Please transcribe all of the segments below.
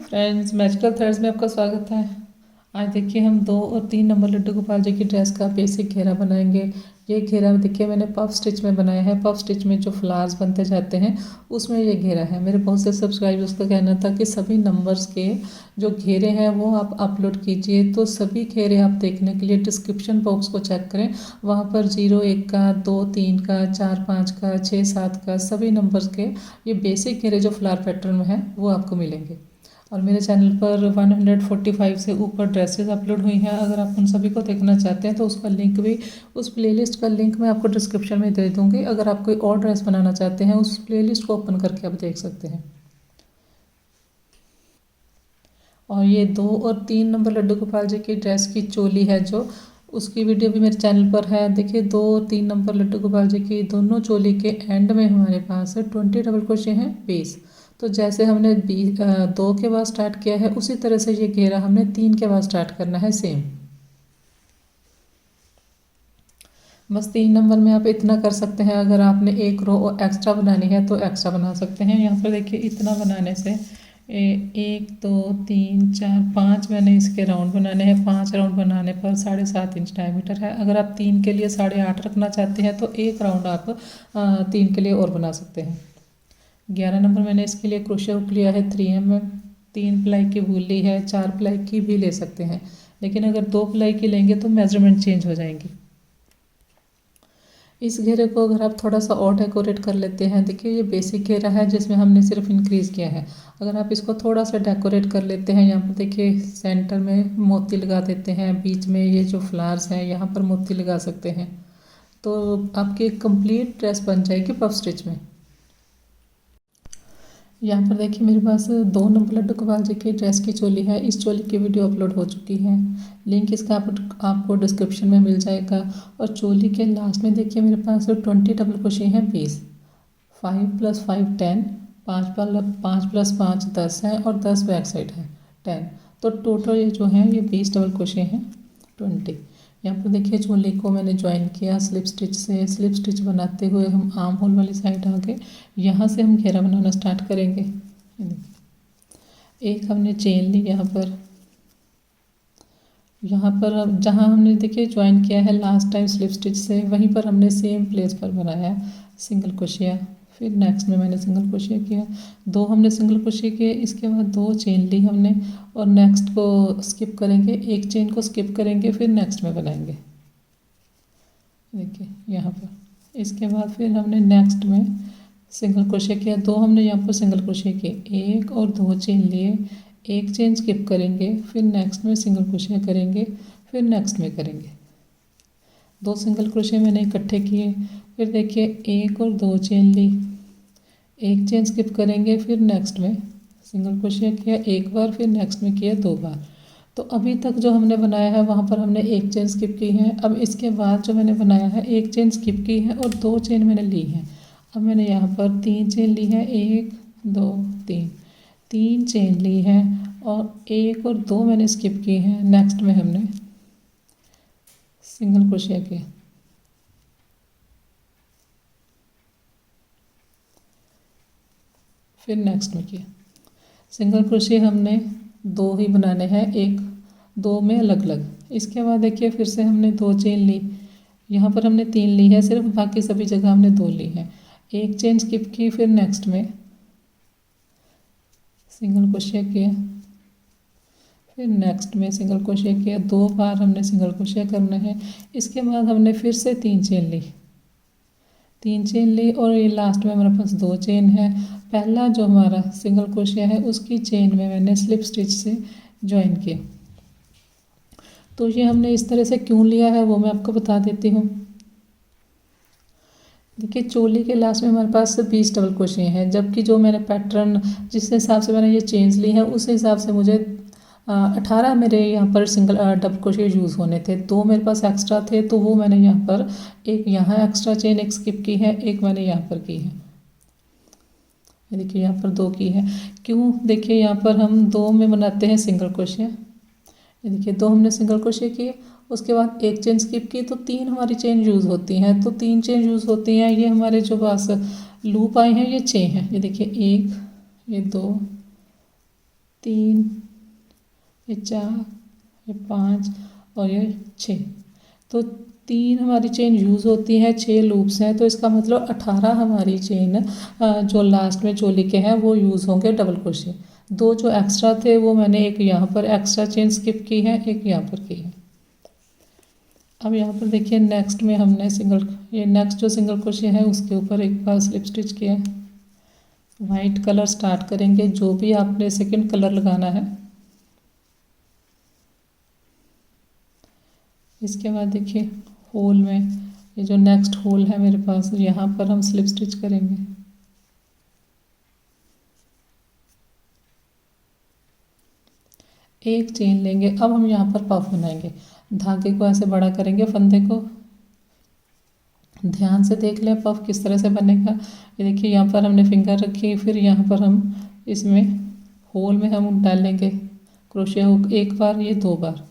Friends, magical threads में आपका स्वागत है। आज देखिए हम 2 और 3 नंबर लड्डू गोपाल जी की ड्रेस का बेसिक घेरा बनाएंगे। ये घेरा देखिए मैंने पफ स्टिच में बनाया है। पफ स्टिच में जो फ्लावर्स बनते जाते हैं उसमें ये घेरा है। मेरे बहुत से सब्सक्राइबर्स का कहना था कि सभी नंबर्स के जो घेरे हैं वो आप अपलोड कीजिए। तो सभी घेरे आप देखने के लिए डिस्क्रिप्शन बॉक्स को चेक करें। वहाँ पर 0, 1 का, 2, 3 का, 4, 5 का, 6, 7 का सभी नंबर्स के ये बेसिक घेरे जो फ्लावर पैटर्न में है वो आपको मिलेंगे। और मेरे चैनल पर 145 से ऊपर ड्रेसेस अपलोड हुई हैं। अगर आप उन सभी को देखना चाहते हैं तो उसका लिंक भी, उस प्लेलिस्ट का लिंक मैं आपको डिस्क्रिप्शन में दे दूँगी। अगर आप कोई और ड्रेस बनाना चाहते हैं उस प्लेलिस्ट को ओपन करके आप देख सकते हैं। और ये 2 और 3 नंबर लड्डू गोपाल जी की ड्रेस की चोली है जो, उसकी वीडियो भी मेरे चैनल पर है। देखिए 2 और 3 नंबर लड्डू गोपाल जी की दोनों चोली के एंड में हमारे पास 20 डबल क्रोशे हैं 20। तो जैसे हमने 2 के बाद स्टार्ट किया है उसी तरह से ये घेरा हमने 3 के बाद स्टार्ट करना है सेम। बस 3 नंबर में आप इतना कर सकते हैं। अगर आपने एक रो एक्स्ट्रा बनानी है तो एक्स्ट्रा बना सकते हैं। यहाँ पर देखिए इतना बनाने से 1, 2, 3, 4, 5 मैंने इसके राउंड बनाने हैं। 5 राउंड बनाने पर 7.5 इंच डायमीटर है। अगर आप 3 के लिए 8.5 रखना चाहते हैं तो एक राउंड आप 3 के लिए और बना सकते हैं। 11 नंबर मैंने इसके लिए क्रोशे हुक लिया है 3mm। 3 प्लाई की वूल ली है, 4 प्लाई की भी ले सकते हैं, लेकिन अगर 2 प्लाई की लेंगे तो मेजरमेंट चेंज हो जाएंगी। इस घेरे को अगर आप थोड़ा सा और डेकोरेट कर लेते हैं, देखिए ये बेसिक घेरा है जिसमें हमने सिर्फ इंक्रीज़ किया है। अगर आप इसको थोड़ा सा डेकोरेट कर लेते हैं, यहाँ पर देखिए सेंटर में मोती लगा देते हैं, बीच में ये जो फ्लावर्स हैं यहाँ पर मोती लगा सकते हैं, तो आपकी कंप्लीट ड्रेस बन जाएगी पफ स्टिच में। यहाँ पर देखिए मेरे पास 2 नंबर लड्डू गोपाल जी की ड्रेस की चोली है। इस चोली की वीडियो अपलोड हो चुकी है, लिंक इसका आपको डिस्क्रिप्शन में मिल जाएगा। और चोली के लास्ट में देखिए मेरे पास 20 डबल क्रोशे हैं 20। 5 + 5 10, 5 + 5 10 है और 10 बैक साइड है 10। तो टोटल ये जो है ये 20 डबल क्रोशे हैं 20। यहाँ पर देखिए चोली को मैंने ज्वाइन किया स्लिप स्टिच से। स्लिप स्टिच बनाते हुए हम आर्म होल वाली साइड आ गए। यहाँ से हम घेरा बनाना स्टार्ट करेंगे। एक हमने चेन ली यहाँ पर अब जहाँ हमने देखिए ज्वाइन किया है लास्ट टाइम स्लिप स्टिच से, वहीं पर हमने सेम प्लेस पर बनाया सिंगल क्रोशिया। फिर नेक्स्ट में मैंने सिंगल क्रोशिया किया, 2 हमने सिंगल क्रोशिया किए, इसके बाद 2 चेन ली हमने और नेक्स्ट को स्किप करेंगे, एक चेन को स्किप करेंगे, फिर नेक्स्ट में बनाएंगे। देखिए यहाँ पर इसके बाद फिर हमने नेक्स्ट में सिंगल क्रोशिया किया, 2 हमने यहाँ पर सिंगल क्रोशिया किए, 1 और 2 चेन लिए, एक चेन स्किप करेंगे, फिर नेक्स्ट में सिंगल क्रोशिया करेंगे, फिर नेक्स्ट में करेंगे। 2 सिंगल क्रोशिया मैंने इकट्ठे किए, फिर देखिए 1 और 2 चेन ली, एक चेन स्किप करेंगे, फिर नेक्स्ट में सिंगल क्रोशिया किया एक बार, फिर नेक्स्ट में किया 2 बार। तो अभी तक जो हमने बनाया है वहाँ पर हमने एक चेन स्किप की है। अब इसके बाद जो मैंने बनाया है एक चेन स्किप की है और 2 चेन मैंने ली है। अब मैंने यहाँ पर 3 चेन ली है, 1, 2, 3 चेन ली है और 1 और 2 मैंने स्किप की हैं। नेक्स्ट में हमने सिंगल क्रोशिया किया, फिर नेक्स्ट में किया। सिंगल क्रोशिया हमने 2 ही बनाने हैं, 1 2 में अलग अलग। इसके बाद देखिए फिर से हमने 2 चेन ली, यहाँ पर हमने 3 ली है सिर्फ, बाकी सभी जगह हमने 2 ली है। एक चेन स्किप की, फिर नेक्स्ट में सिंगल क्रोशिया किया, फिर नेक्स्ट में सिंगल क्रोशिया किया। 2 बार हमने सिंगल क्रोशिया करना है। इसके बाद हमने फिर से 3 चेन ली और ये लास्ट में हमारे पास 2 चेन है। पहला जो हमारा सिंगल क्रोशिया है उसकी चेन में मैंने स्लिप स्टिच से ज्वाइन किया। तो ये हमने इस तरह से क्यों लिया है वो मैं आपको बता देती हूँ। देखिए चोली के लास्ट में हमारे पास 20 डबल क्रोशे हैं, जबकि जो मैंने पैटर्न जिस हिसाब से मैंने ये चेन्स ली हैं उस हिसाब से मुझे 18 मेरे यहाँ पर सिंगल डबल क्रोशे यूज़ होने थे। 2 मेरे पास एक्स्ट्रा थे तो वो मैंने यहाँ पर एक यहाँ एक्स्ट्रा चेन एक स्किप की है, एक मैंने यहाँ पर की है। ये देखिए यहाँ पर 2 की है। क्यों? देखिए यहाँ पर हम 2 में बनाते हैं सिंगल क्रोशिया। ये देखिए 2 हमने सिंगल क्रोशिया किए, उसके बाद एक चेन स्किप की, तो 3 हमारी चेन यूज़ होती हैं। तो 3 चेन यूज़ होती हैं। ये हमारे जो पास लूप आए हैं ये 6 हैं। ये देखिए 1, ये 2, 3, ये 4, ये 5 और ये 6। तो 3 हमारी चेन यूज़ होती है, 6 लूप्स हैं, तो इसका मतलब 18 हमारी चेन जो लास्ट में चोली के हैं वो यूज़ होंगे डबल क्रोशे। 2 जो एक्स्ट्रा थे वो मैंने एक यहाँ पर एक्स्ट्रा चेन स्किप की है, एक यहाँ पर की है। अब यहाँ पर देखिए नेक्स्ट में हमने ये नेक्स्ट जो सिंगल क्रोशे है उसके ऊपर एक बार स्लिप स्टिच किया है। वाइट कलर स्टार्ट करेंगे, जो भी आपने सेकंड कलर लगाना है। इसके बाद देखिए होल में ये जो नेक्स्ट होल है मेरे पास, यहाँ पर हम स्लिप स्टिच करेंगे। एक चेन लेंगे। अब हम यहाँ पर पफ बनाएंगे। धागे को ऐसे बड़ा करेंगे, फंदे को ध्यान से देख लें पफ किस तरह से बनेगा। ये देखिए यहाँ पर हमने फिंगर रखी, फिर यहाँ पर हम इसमें होल में हम डालेंगे क्रोशे हुक, एक बार, ये 2 बार,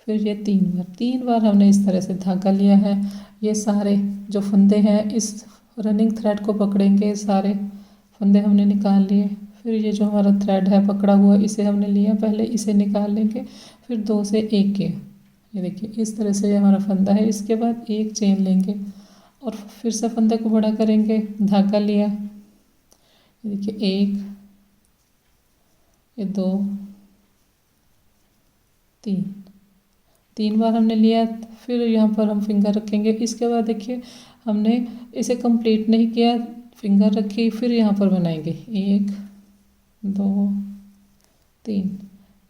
फिर ये 3 बार। 3 बार हमने इस तरह से धागा लिया है। ये सारे जो फंदे हैं इस रनिंग थ्रेड को पकड़ेंगे, सारे फंदे हमने निकाल लिए। फिर ये जो हमारा थ्रेड है पकड़ा हुआ इसे हमने लिया, पहले इसे निकाल लेंगे, फिर 2 से 1 किया। ये देखिए इस तरह से ये हमारा फंदा है। इसके बाद एक चेन लेंगे और फिर से फंदे को बड़ा करेंगे, धागा लिया, ये देखिए 1, ये 2, 3 बार हमने लिया। फिर यहाँ पर हम फिंगर रखेंगे। इसके बाद देखिए हमने इसे कंप्लीट नहीं किया, फिंगर रखी, फिर यहाँ पर बनाएंगे 1, 2, 3,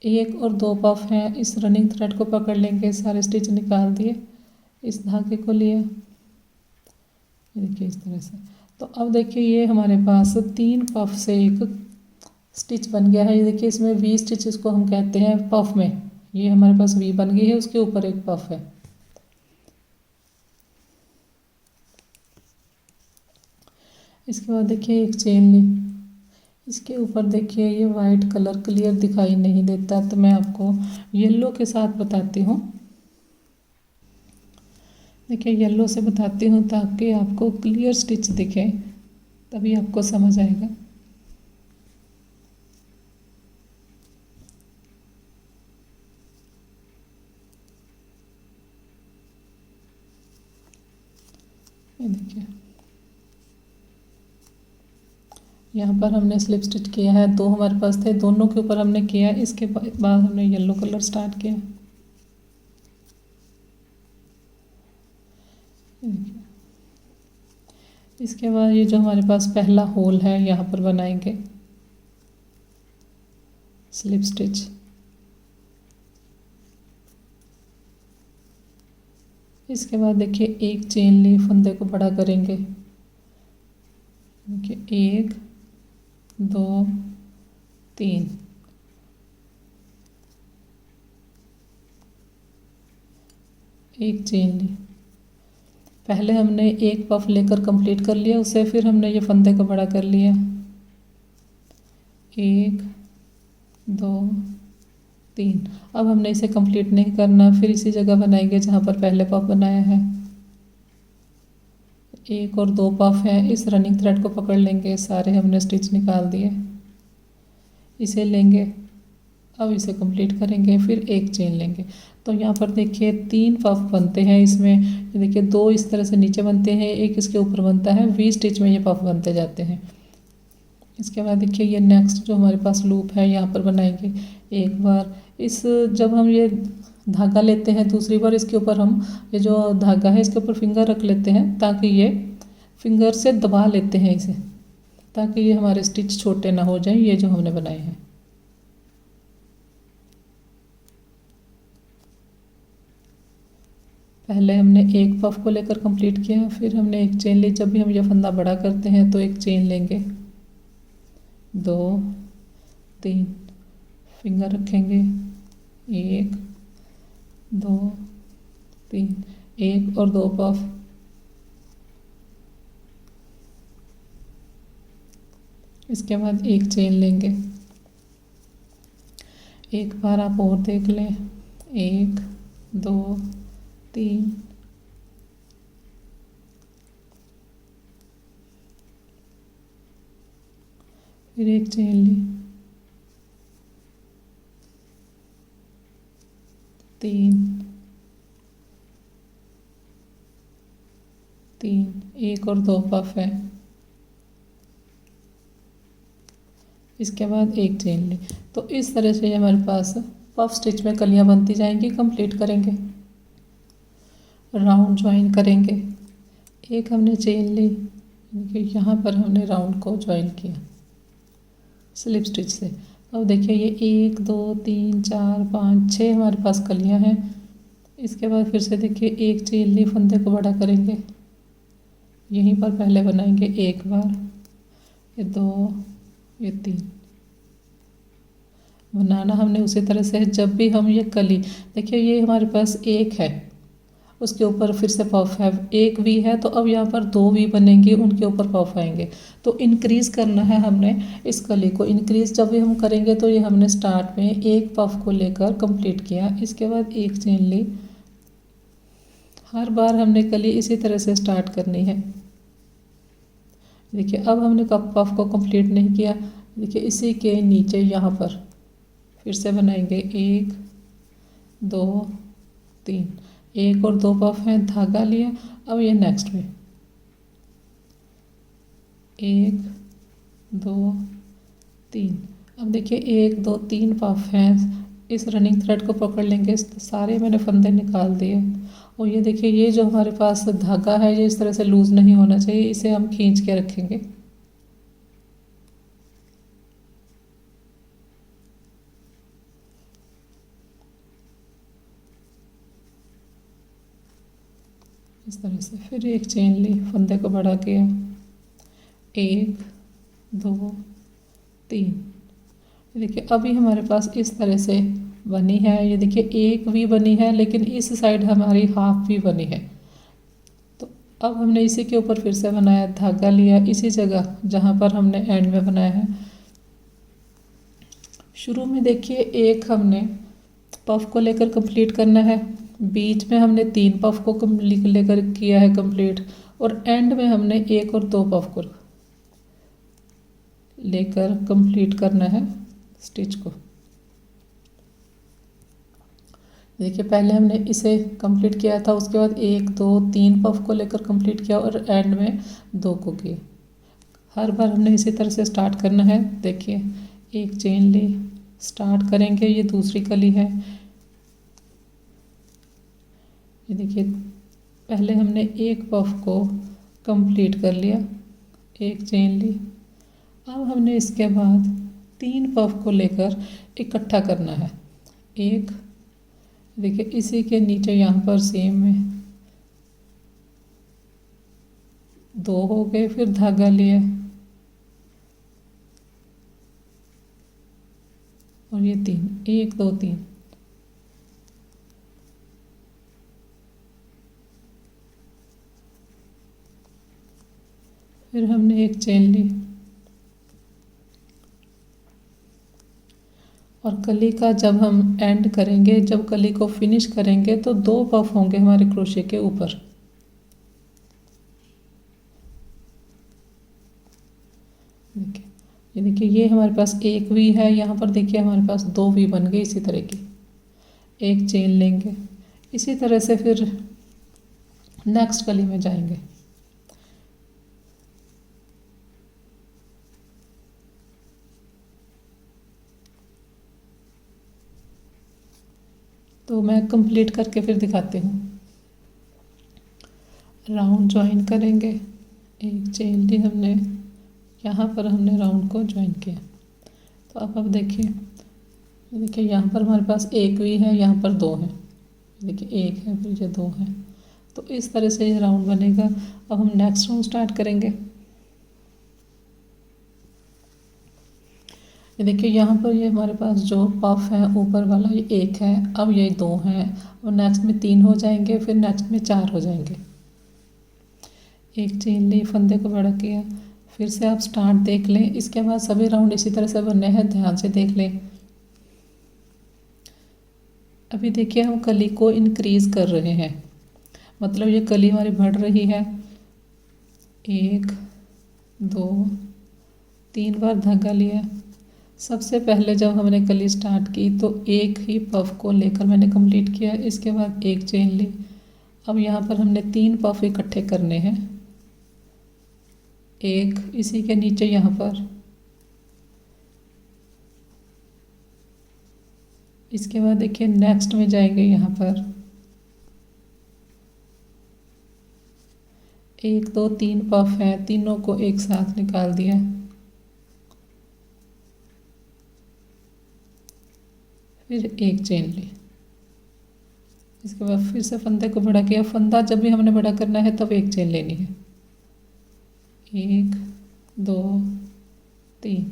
1 और 2 पफ हैं। इस रनिंग थ्रेड को पकड़ लेंगे, सारे स्टिच निकाल दिए, इस धागे को लिया, ये देखिए इस तरह से। तो अब देखिए ये हमारे पास 3 पफ से एक स्टिच बन गया है। ये देखिए इसमें वी स्टिच इसको हम कहते हैं पफ में। ये हमारे पास वी बन गई है, उसके ऊपर एक पफ है। इसके बाद देखिए एक चेन ली, इसके ऊपर देखिए ये वाइट कलर क्लियर दिखाई नहीं देता, तो मैं आपको येलो के साथ बताती हूँ। देखिए येलो से बताती हूँ ताकि आपको क्लियर स्टिच दिखे, तभी आपको समझ आएगा। ये देखिए यहाँ पर हमने स्लिप स्टिच किया है, 2 हमारे पास थे, दोनों के ऊपर हमने किया। इसके बाद हमने येलो कलर स्टार्ट किया। इसके बाद ये जो हमारे पास पहला होल है यहाँ पर बनाएंगे स्लिप स्टिच। इसके बाद देखिए एक चेन ली, फंदे को बड़ा करेंगे, देखिए 1, 2, 3, एक चेन ली। पहले हमने एक पफ लेकर कंप्लीट कर लिया उसे, फिर हमने ये फंदे को बड़ा कर लिया, 1, 2, 3। अब हमने इसे कंप्लीट नहीं करना, फिर इसी जगह बनाएंगे जहाँ पर पहले पफ बनाया है। 1 और 2 पफ हैं, इस रनिंग थ्रेड को पकड़ लेंगे, सारे हमने स्टिच निकाल दिए, इसे लेंगे, अब इसे कंप्लीट करेंगे, फिर एक चेन लेंगे। तो यहाँ पर देखिए 3 पफ बनते हैं इसमें। ये देखिए 2 इस तरह से नीचे बनते हैं, एक इसके ऊपर बनता है, वी स्टिच में ये पफ बनते जाते हैं। इसके बाद देखिए ये नेक्स्ट जो हमारे पास लूप है यहाँ पर बनाएंगे एक बार। जब हम ये धागा लेते हैं दूसरी बार, इसके ऊपर हम ये जो धागा है इसके ऊपर फिंगर रख लेते हैं, ताकि ये फिंगर से दबा लेते हैं इसे, ताकि ये हमारे स्टिच छोटे ना हो जाएं, ये जो हमने बनाए हैं। पहले हमने एक पफ को लेकर कंप्लीट किया, फिर हमने एक चेन ली। जब भी हम ये फंदा बड़ा करते हैं तो एक चेन लेंगे, 2, 3, फिंगर रखेंगे, 1, 2, 3, 1 और 2 पफ। इसके बाद एक चेन लेंगे, एक बार आप और देख लें, 1, 2, 3, फिर एक चेन ली, तीन, तीन, एक और दो पफ है। इसके बाद एक चेन ली। तो इस तरह से हमारे पास पफ स्टिच में कलियां बनती जाएंगी। कंप्लीट करेंगे, राउंड ज्वाइन करेंगे। एक हमने चेन ली, देखिए यहाँ पर हमने राउंड को ज्वाइन किया स्लिप स्टिच से। अब देखिए ये 1 2 3 4 5 6 हमारे पास कलियां हैं। इसके बाद फिर से देखिए एक चेन ली, फंदे को बड़ा करेंगे, यहीं पर पहले बनाएंगे एक बार, ये 2, ये 3 बनाना हमने उसी तरह से है। जब भी हम ये कली, देखिए ये हमारे पास एक है, उसके ऊपर फिर से पफ है, एक वी है, तो अब यहाँ पर 2 वी बनेंगे, उनके ऊपर पफ आएंगे। तो इंक्रीज करना है हमने इस कली को। इंक्रीज जब भी हम करेंगे तो ये हमने स्टार्ट में एक पफ को लेकर कंप्लीट किया, इसके बाद एक चेन ली। हर बार हमने कली इसी तरह से स्टार्ट करनी है। देखिए अब हमने पफ को कंप्लीट नहीं किया, देखिए इसी के नीचे यहाँ पर फिर से बनाएंगे 1 2 3, एक और दो पफ हैं, धागा लिया। अब ये नेक्स्ट में 1 2 3, अब देखिए 1 2 3 पफ हैं। इस रनिंग थ्रेड को पकड़ लेंगे, सारे मैंने फंदे निकाल दिए। और ये देखिए ये जो हमारे पास धागा है ये इस तरह से लूज नहीं होना चाहिए, इसे हम खींच के रखेंगे। इस तरह से फिर एक चेन ली, फंदे को बड़ा किया, 1 2 3। देखिए अभी हमारे पास इस तरह से बनी है। ये देखिए एक भी बनी है, लेकिन इस साइड हमारी हाफ भी बनी है। तो अब हमने इसी के ऊपर फिर से बनाया, धागा लिया इसी जगह जहाँ पर हमने एंड में बनाया है। शुरू में देखिए एक हमने पफ को लेकर कंप्लीट करना है, बीच में हमने 3 पफ को लेकर किया है कंप्लीट, और एंड में हमने 1 और 2 पफ को लेकर कंप्लीट करना है स्टिच को। देखिए पहले हमने इसे कंप्लीट किया था, उसके बाद 1 2 3 पफ को लेकर कंप्लीट किया और एंड में 2 को किए। हर बार हमने इसी तरह से स्टार्ट करना है। देखिए एक चेन ली, स्टार्ट करेंगे, ये दूसरी कली है। ये देखिए पहले हमने एक पफ को कंप्लीट कर लिया, एक चेन ली। अब हमने इसके बाद 3 पफ को लेकर इकट्ठा करना है। एक, देखिए इसी के नीचे यहाँ पर सेम में 2 हो गए, फिर धागा लिया और ये 3, 1 2 3। फिर हमने एक चेन ली और कली का जब हम एंड करेंगे, जब कली को फिनिश करेंगे तो 2 पफ होंगे हमारे क्रोशे के ऊपर। देखिए ये देखिए ये हमारे पास एक वी है, यहाँ पर देखिए हमारे पास 2 वी बन गई इसी तरह की। एक चेन लेंगे, इसी तरह से फिर नेक्स्ट कली में जाएंगे। तो मैं कंप्लीट करके फिर दिखाती हूँ। राउंड ज्वाइन करेंगे, एक चेन ली हमने, यहाँ पर हमने राउंड को ज्वाइन किया। तो अब देखिए यहाँ पर हमारे पास एक भी है, यहाँ पर 2 है। देखिए एक है, फिर ये 2 है। तो इस तरह से ये राउंड बनेगा। अब हम नेक्स्ट राउंड स्टार्ट करेंगे। ये देखिए यहाँ पर ये हमारे पास जो पफ है ऊपर वाला ये 1 है, अब ये 2 हैं और नेक्स्ट में 3 हो जाएंगे, फिर नेक्स्ट में 4 हो जाएंगे। एक चेन ली, फंदे को बड़ा किया, फिर से आप स्टार्ट देख लें। इसके बाद सभी राउंड इसी तरह से बनने हैं, ध्यान से देख लें। अभी देखिए हम कली को इंक्रीज कर रहे हैं, मतलब ये कली हमारी बढ़ रही है। 1 2 3 बार धागा लिया, सबसे पहले जब हमने कली स्टार्ट की तो एक ही पफ को लेकर मैंने कंप्लीट किया, इसके बाद एक चेन ली। अब यहाँ पर हमने 3 पफ इकट्ठे करने हैं, एक इसी के नीचे यहाँ पर, इसके बाद देखिए नेक्स्ट में जाएंगे यहाँ पर 1 2 3 पफ हैं, तीनों को एक साथ निकाल दिया, फिर एक चेन ली, इसके बाद फिर से फंदे को बड़ा किया। फंदा जब भी हमने बड़ा करना है तब एक चेन लेनी है, 1 2 3।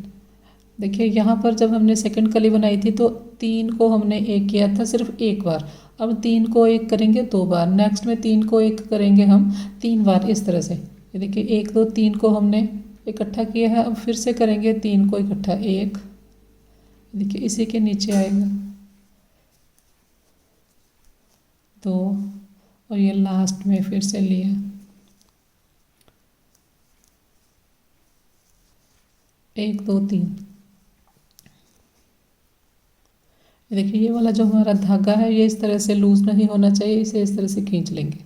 देखिए यहाँ पर जब हमने सेकंड कली बनाई थी तो 3 को हमने एक किया था सिर्फ एक बार, अब 3 को एक करेंगे 2 बार, नेक्स्ट में 3 को एक करेंगे हम 3 बार, इस तरह से। ये देखिए 1 2 3 को हमने इकट्ठा किया है, अब फिर से करेंगे 3 को इकट्ठा, 1, देखिए इसी के नीचे आएगा 2, और ये लास्ट में फिर से लिया, एक दो तीन। देखिए ये वाला जो हमारा धागा है ये इस तरह से लूज नहीं होना चाहिए, इसे इस तरह से खींच लेंगे।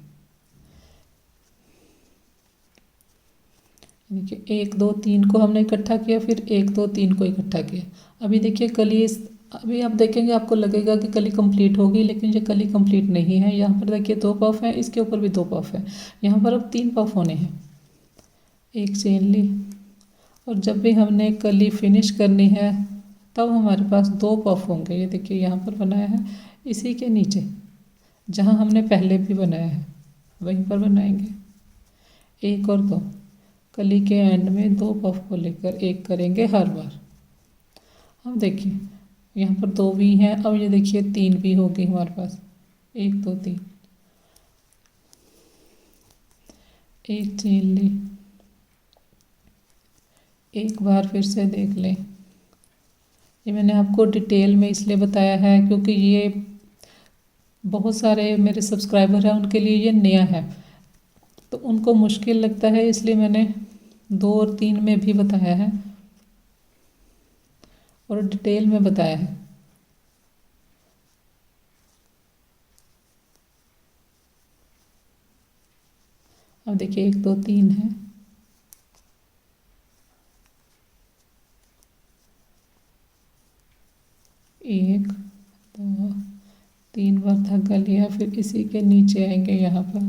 देखिए 1 2 3 को हमने इकट्ठा किया, फिर 1 2 3 को इकट्ठा किया। अभी देखिए कली अभी आप देखेंगे आपको लगेगा कि कली कंप्लीट होगी, लेकिन ये कली कंप्लीट नहीं है। यहाँ पर देखिए 2 पफ है, इसके ऊपर भी 2 पफ है, यहाँ पर अब 3 पफ होने हैं। एक चेन ली, और जब भी हमने कली फिनिश करनी है तब हमारे पास 2 पफ होंगे। ये देखिए यहाँ पर बनाया है, इसी के नीचे जहाँ हमने पहले भी बनाया है वहीं पर बनाएंगे, 1 और 2। कली के एंड में 2 पफ को लेकर एक करेंगे हर बार। अब देखिए यहाँ पर 2 भी हैं, अब ये देखिए 3 भी होगी हमारे पास, 1 2 3। एक चेन ली, एक बार फिर से देख लें। ये मैंने आपको डिटेल में इसलिए बताया है क्योंकि ये बहुत सारे मेरे सब्सक्राइबर हैं, उनके लिए ये नया है तो उनको मुश्किल लगता है, इसलिए मैंने 2 और 3 में भी बताया है और डिटेल में बताया है। अब देखिए 1 2 3 है, एक 2 3 बार धागा लिया, फिर इसी के नीचे आएंगे। यहाँ पर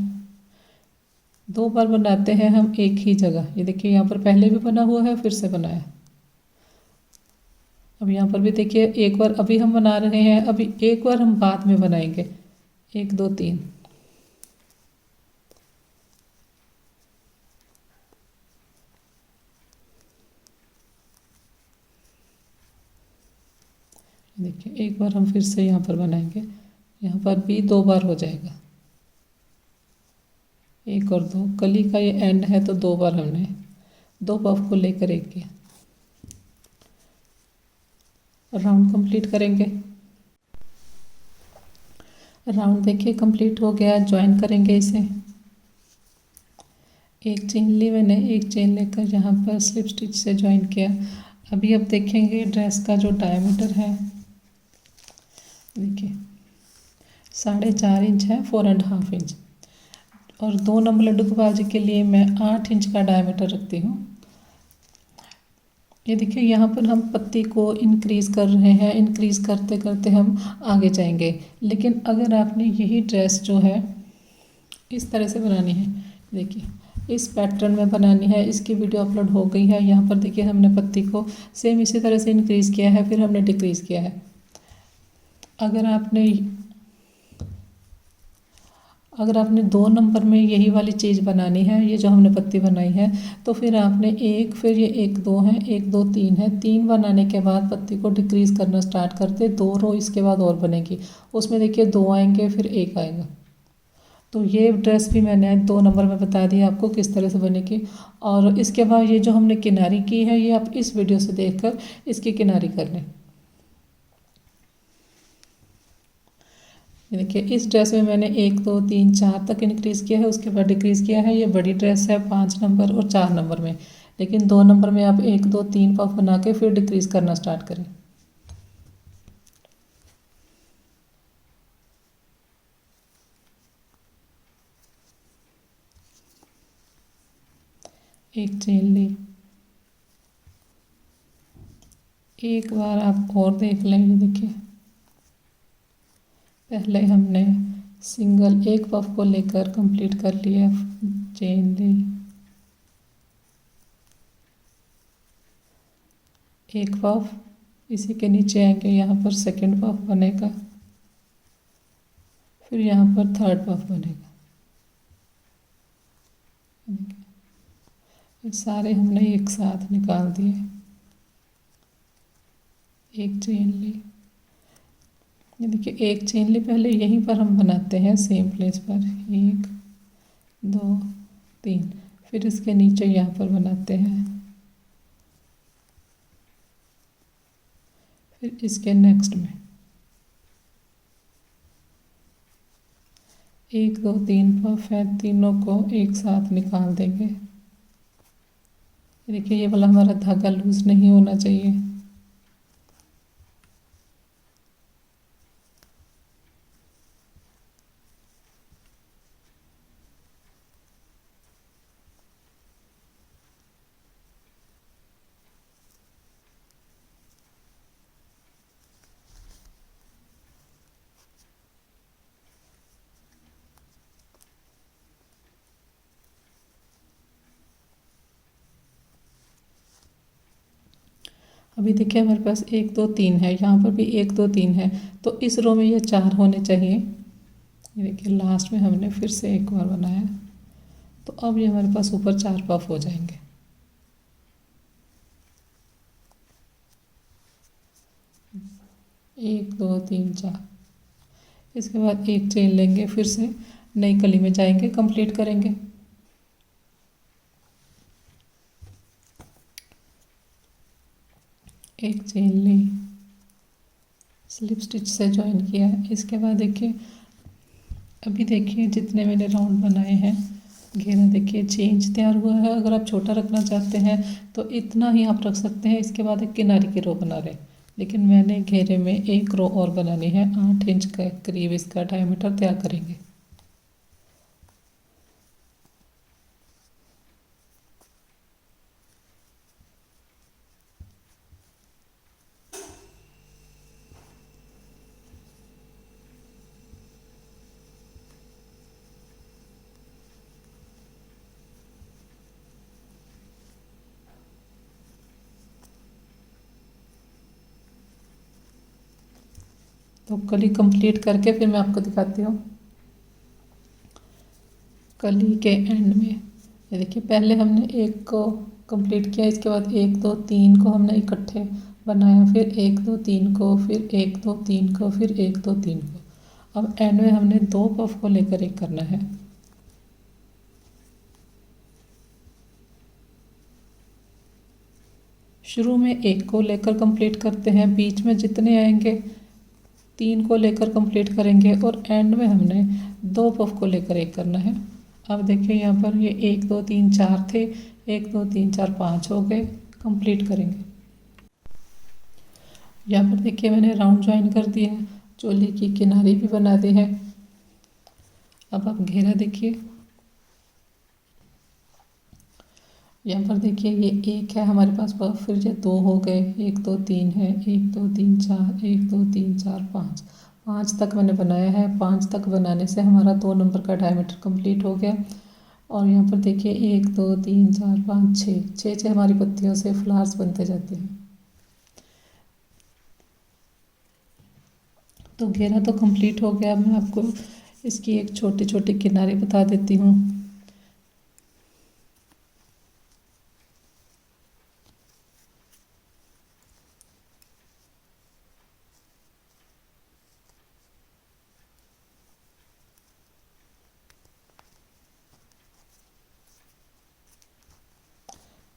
2 बार बनाते हैं हम एक ही जगह। ये देखिए यहाँ पर पहले भी बना हुआ है, फिर से बनाया। अब यहाँ पर भी देखिए एक बार अभी हम बना रहे हैं, अभी एक बार हम बाद में बनाएंगे, 1 2 3। देखिए एक बार हम फिर से यहाँ पर बनाएंगे, यहाँ पर भी 2 बार हो जाएगा, 1 और 2। कली का ये एंड है तो 2 बार हमने 2 पफ को लेकर एक किया। राउंड कंप्लीट करेंगे। राउंड देखिए कंप्लीट हो गया, ज्वाइन करेंगे इसे। एक चेन ली मैंने, एक चेन लेकर यहाँ पर स्लिप स्टिच से ज्वाइन किया। अभी अब देखेंगे ड्रेस का जो डायमीटर है, देखिए 4.5 इंच है, 4.5 इंच, और 2 नंबर लड्डू गोपाल जी के लिए मैं 8 इंच का डायमीटर रखती हूँ। ये देखिए यहाँ पर हम पत्ती को इंक्रीज़ कर रहे हैं, इंक्रीज़ करते करते हम आगे जाएंगे। लेकिन अगर आपने यही ड्रेस जो है इस तरह से बनानी है, देखिए इस पैटर्न में बनानी है, इसकी वीडियो अपलोड हो गई है। यहाँ पर देखिए हमने पत्ती को सेम इसी तरह से इंक्रीज़ किया है, फिर हमने डिक्रीज़ किया है। अगर आपने 2 नंबर में यही वाली चीज़ बनानी है, ये जो हमने पत्ती बनाई है, तो फिर आपने फिर ये 1 2 है, 1 2 3 है, 3 बनाने के बाद पत्ती को डिक्रीज़ करना स्टार्ट करते, 2 रो इसके बाद और बनेगी, उसमें देखिए 2 आएंगे, फिर 1 आएगा। तो ये ड्रेस भी मैंने 2 नंबर में बता दिया आपको किस तरह से बनेगी। और इसके बाद ये जो हमने किनारी की है, ये आप इस वीडियो से देखकर इसकी किनारी कर लें। देखिए इस ड्रेस में मैंने 1 2 3 4 तक इंक्रीज़ किया है, उसके बाद डिक्रीज़ किया है। ये बड़ी ड्रेस है 5 नंबर और 4 नंबर में। लेकिन 2 नंबर में आप 1 2 3 पफ बना के फिर डिक्रीज करना स्टार्ट करें। एक चेन ली। एक बार आप और देख लेंगे, देखिए पहले हमने सिंगल एक पफ को लेकर कंप्लीट कर लिया, चेन ली, एक पफ, इसी के नीचे आएंगे, यहाँ पर सेकंड पफ बनेगा, फिर यहाँ पर थर्ड पफ बनेगा। ये सारे हमने एक साथ निकाल दिए। एक चेन ली, ये देखिए एक चेन ली, पहले यहीं पर हम बनाते हैं सेम प्लेस पर, 1 2 3, फिर इसके नीचे यहाँ पर बनाते हैं, फिर इसके नेक्स्ट में 1 2 3 पफ है, तीनों को एक साथ निकाल देंगे। देखिए ये वाला हमारा धागा लूज नहीं होना चाहिए। अभी देखिए हमारे पास 1 2 3 है, यहाँ पर भी 1 2 3 है, तो इस रो में ये 4 होने चाहिए। ये देखिए लास्ट में हमने फिर से एक बार बनाया, तो अब ये हमारे पास ऊपर 4 पफ हो जाएंगे। एक दो तीन चार, इसके बाद एक चेन लेंगे, फिर से नई कली में जाएंगे, कंप्लीट करेंगे। एक चेन ली, स्लिप स्टिच से ज्वाइन किया। इसके बाद देखिए अभी देखिए जितने मैंने राउंड बनाए हैं, घेरा देखिए चेंज तैयार हुआ है। अगर आप छोटा रखना चाहते हैं तो इतना ही आप रख सकते हैं, इसके बाद एक किनारे की रो बना रहे, लेकिन मैंने घेरे में एक रो और बनानी है, 8 इंच के करीब इसका डायमीटर तैयार करेंगे। तो कली कंप्लीट करके फिर मैं आपको दिखाती हूँ। कली के एंड में ये देखिए पहले हमने एक को कंप्लीट किया, इसके बाद 1 2 3 को हमने इकट्ठे बनाया, फिर 1 2 3 को, फिर 1 2 3 को, फिर 1 2 3 को। अब एंड में हमने 2 पफ को लेकर एक करना है। शुरू में 1 को लेकर कंप्लीट करते हैं, बीच में जितने आएंगे 3 को लेकर कंप्लीट करेंगे, और एंड में हमने 2 पफ को लेकर एक करना है। अब देखिए यहाँ पर ये 1 2 3 4 थे, 1 2 3 4 5 हो गए, कंप्लीट करेंगे। यहाँ पर देखिए मैंने राउंड ज्वाइन कर दिया है, चोली की किनारी भी बना दी है। अब आप घेरा देखिए, यहाँ पर देखिए ये 1 है हमारे पास पफ, फिर ये 2 हो गए, 1 2 3 है, 1 2 3 4, 1 2 3 4 5, 5 तक मैंने बनाया है। 5 तक बनाने से हमारा 2 नंबर का डायमीटर कंप्लीट हो गया। और यहाँ पर देखिए 1 2 3 4 5 6 6 हमारी पत्तियों से फ्लावर्स बनते जाते हैं। तो घेरा तो कंप्लीट हो गया। मैं आपको इसकी एक छोटी छोटी किनारी बता देती हूँ।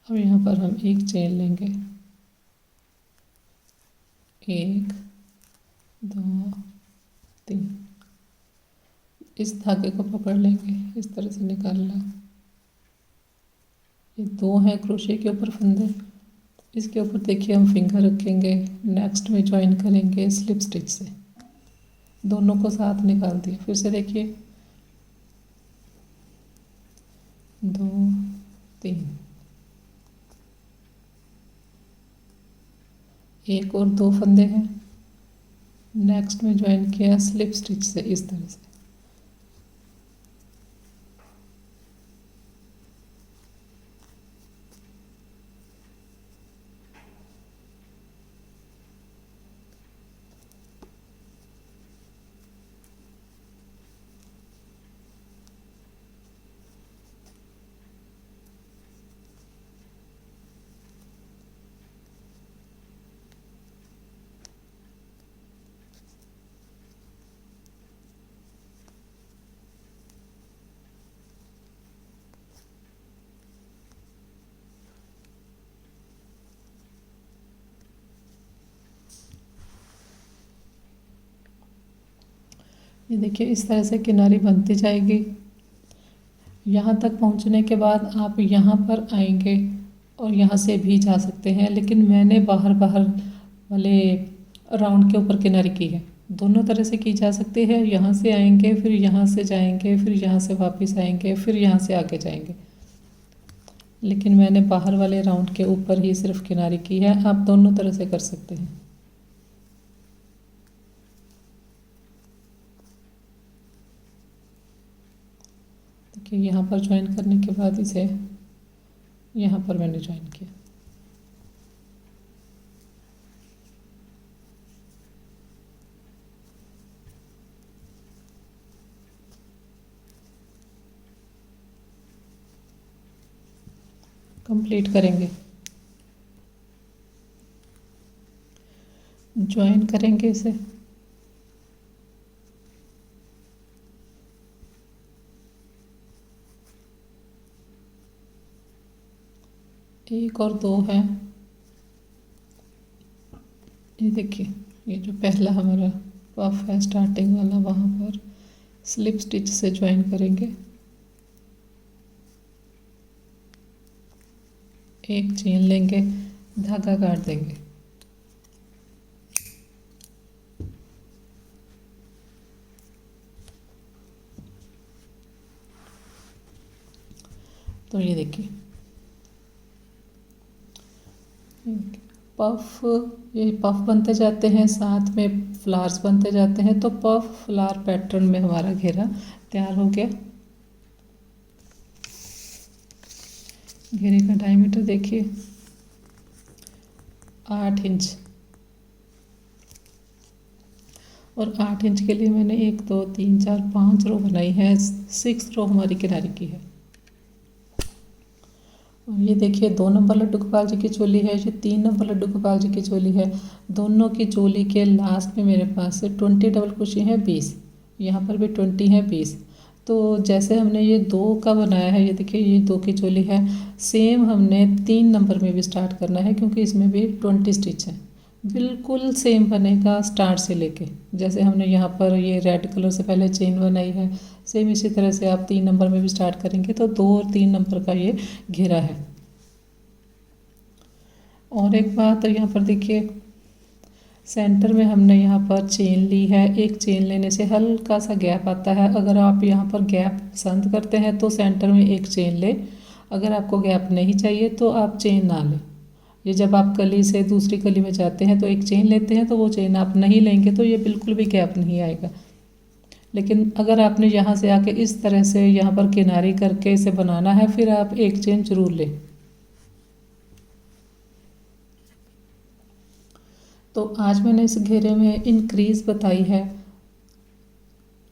अब यहाँ पर हम एक चेन लेंगे, 1 2 3, इस धागे को पकड़ लेंगे, इस तरह से निकालना। ये दो हैं क्रोशे के ऊपर फंदे। इसके ऊपर देखिए हम फिंगर रखेंगे, नेक्स्ट में ज्वाइन करेंगे स्लिप स्टिच से। दोनों को साथ निकाल दिए, फिर से देखिए 2 3, एक और 2 फंदे हैं, नेक्स्ट में ज्वाइन किया स्लिप स्टिच से इस तरह से। ये देखिए इस तरह से किनारी बनती जाएगी। यहाँ तक पहुँचने के बाद आप यहाँ पर आएंगे और यहाँ से भी जा सकते हैं, लेकिन मैंने बाहर बाहर वाले राउंड के ऊपर किनारी की है। दोनों तरह से की जा सकती है, यहाँ से आएंगे फिर यहाँ से जाएंगे, फिर यहाँ से वापस आएंगे, फिर यहाँ से आगे जाएंगे, लेकिन मैंने बाहर वाले राउंड के ऊपर ही सिर्फ किनारी की है। आप दोनों तरह से कर सकते हैं। देखिए यहाँ पर ज्वाइन करने के बाद इसे यहाँ पर मैंने ज्वाइन किया। कंप्लीट करेंगे, ज्वाइन करेंगे इसे। एक और 2 हैं। ये देखिए ये जो पहला हमारा पफ है स्टार्टिंग वाला, वहाँ पर स्लिप स्टिच से ज्वाइन करेंगे। एक चेन लेंगे, धागा काट देंगे। तो ये देखिए पफ, ये पफ बनते जाते हैं, साथ में फ्लावर्स बनते जाते हैं। तो पफ फ्लावर पैटर्न में हमारा घेरा तैयार हो गया। घेरे का डायमीटर देखिए 8 इंच, और 8 इंच के लिए मैंने 1 2 3 4 5 रो बनाई है। 6 रो हमारी किनारे की है। और ये देखिए 2 नंबर लड्डू गोपाल जी की चोली है, ये 3 नंबर लड्डू गोपाल जी की चोली है। दोनों की चोली के लास्ट में मेरे पास 20 डबल क्रोशे हैं 20, यहाँ पर भी 20 है 20। तो जैसे हमने ये 2 का बनाया है, ये देखिए ये 2 की चोली है, सेम हमने 3 नंबर में भी स्टार्ट करना है, क्योंकि इसमें भी 20 स्टिच है। बिल्कुल सेम बनेगा स्टार्ट से लेके। जैसे हमने यहाँ पर ये रेड कलर से पहले चेन बनाई है, सेम इसी तरह से आप 3 नंबर में भी स्टार्ट करेंगे। तो 2 और 3 नंबर का ये घेरा है। और एक बात यहाँ पर देखिए, सेंटर में हमने यहाँ पर चेन ली है। एक चेन लेने से हल्का सा गैप आता है। अगर आप यहाँ पर गैप पसंद करते हैं तो सेंटर में एक चेन ले, अगर आपको गैप नहीं चाहिए तो आप चेन ना लें। ये जब आप कली से दूसरी कली में जाते हैं तो एक चेन लेते हैं, तो वो चेन आप नहीं लेंगे तो ये बिल्कुल भी गैप नहीं आएगा। लेकिन अगर आपने यहाँ से आके इस तरह से यहाँ पर किनारी करके इसे बनाना है, फिर आप एक चेन जरूर लें। तो आज मैंने इस घेरे में इंक्रीज़ बताई है।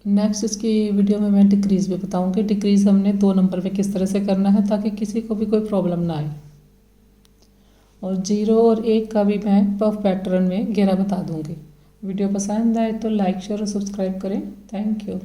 नेक्स्ट इसकी वीडियो में मैं डिक्रीज़ भी बताऊंगी। डिक्रीज़ हमने 2 नंबर में किस तरह से करना है, ताकि किसी को भी कोई प्रॉब्लम ना आए। और 0 और 1 का भी मैं पफ पैटर्न में घेरा बता दूंगी। वीडियो पसंद आए तो लाइक शेयर और सब्सक्राइब करें। Thank you.